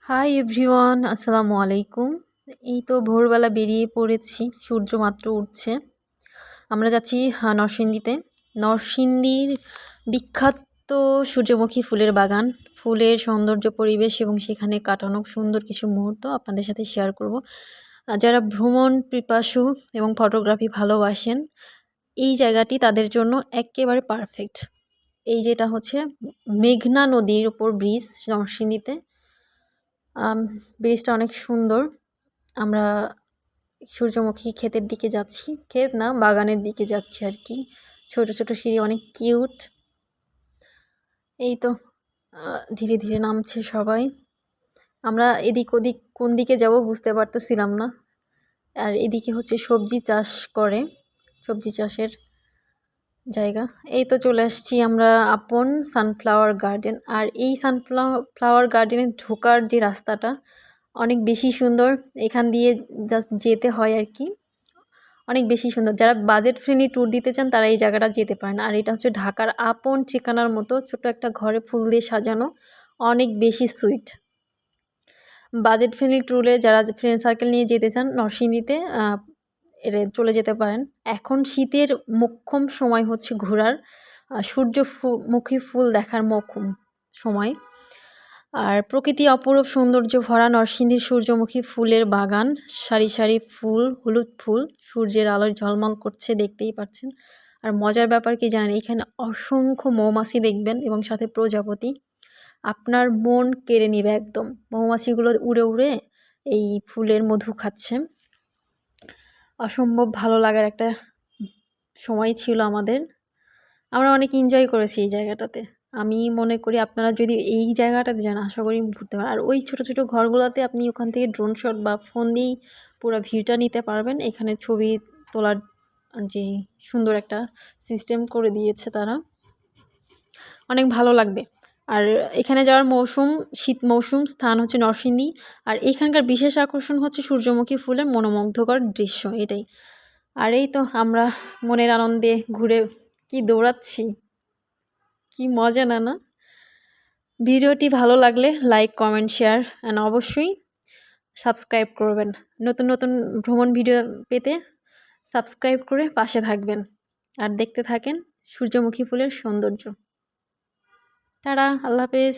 Hi everyone, আসসালামু আলাইকুম। এই তো ভোরবেলা বেরিয়ে পড়েছি, সূর্য মাত্র উঠছে। আমরা যাচ্ছি নরসিংদীতে। নরসিংদীর বিখ্যাত সূর্যমুখী ফুলের বাগান, ফুলের সৌন্দর্য পরিবেশ এবং সেখানে কাটানো সুন্দর কিছু মুহূর্ত আপনাদের সাথে শেয়ার করব। যারা ভ্রমণ পিপাসু এবং ফটোগ্রাফি ভালোবাসেন, এই জায়গাটি তাদের জন্য একেবারে পারফেক্ট। এই যেটা হচ্ছে মেঘনা নদীর উপর ব্রিজ নরসিংদীতে। ব্রিজটা অনেক সুন্দর। আমরা সূর্যমুখী ক্ষেতের দিকে যাচ্ছি, ক্ষেত না বাগানের দিকে যাচ্ছি আর কি। ছোট ছোট সিঁড়ি, অনেক কিউট। এই তো ধীরে ধীরে নামছে সবাই। আমরা এদিক ওদিক কোন দিকে যাব বুঝতে পারতেছিলাম না। আর এদিকে হচ্ছে সবজি চাষ করে, সবজি চাষের জায়গা। এই তো চলে আসছি আমরা আপন সানফ্লাওয়ার গার্ডেন। আর এই সানফ্লাওয়ার গার্ডেনে ঢোকার যে রাস্তাটা অনেক বেশি সুন্দর। এখান দিয়ে জাস্ট যেতে হয় আর কি, অনেক বেশি সুন্দর। যারা বাজেট ফ্রেন্ডলি ট্যুর দিতে চান তারা এই জায়গাটা যেতে পারেন। আর এটা হচ্ছে ঢাকার আপন ঠিকানার মতো ছোট একটা ঘরে ফুল দিয়ে সাজানো, অনেক বেশি সুইট। বাজেট ফ্রেন্ডলি ট্যুরে যারা ফ্রেন্ড সার্কেল নিয়ে যেতে চান নরসিংদীতে চলে যেতে পারেন। এখন শীতের মোক্ষম সময় হচ্ছে ঘোরার, সূর্যমুখী ফুল দেখার মোক্ষম সময়। আর প্রকৃতি অপরূপ সৌন্দর্য ভরা নরসিংদীর সূর্যমুখী ফুলের বাগান, সারি সারি ফুল, হলুদ ফুল সূর্যের আলোয় ঝলমল করছে, দেখতেই পাচ্ছেন। আর মজার ব্যাপার কি জানেন, এখানে অসংখ্য মৌমাছি দেখবেন এবং সাথে প্রজাপতি। আপনার মন কেড়ে নেবে একদম। মৌমাছিগুলো উড়ে উড়ে এই ফুলের মধু খাচ্ছে। অসম্ভব ভালো লাগার একটা সময় ছিল আমাদের। আমরা অনেক এনজয় করেছি এই জায়গাটাতে। আমি মনে করি আপনারা যদি এই জায়গাটাতে যান আশা করি ঘুরতে পারেন। আর ওই ছোট ছোট ঘরগুলোতে আপনি ওখান থেকে ড্রোন শট বা ফোন দিয়েই পুরো ভিউটা নিতে পারবেন। এখানে ছবি তোলার যে সুন্দর একটা সিস্টেম করে দিয়েছে তারা, অনেক ভালো লাগবে। আর এখানে যাওয়ার মৌসুম শীত মৌসুম, স্থান হচ্ছে নরসিংদী। আর এখানকার বিশেষ আকর্ষণ হচ্ছে সূর্যমুখী ফুলের মনোমুগ্ধকর দৃশ্য, এটাই। আর এই তো আমরা মনের আনন্দে ঘুরে কি দৌড়াচ্ছি, কি মজা না না। ভিডিওটি ভালো লাগলে লাইক, কমেন্ট, শেয়ার অ্যান্ড অবশ্যই সাবস্ক্রাইব করবেন। নতুন নতুন ভ্রমণ ভিডিও পেতে সাবস্ক্রাইব করে পাশে থাকবেন। আর দেখতে থাকেন সূর্যমুখী ফুলের সৌন্দর্য। টাটা, আল্লাহ হাফেজ।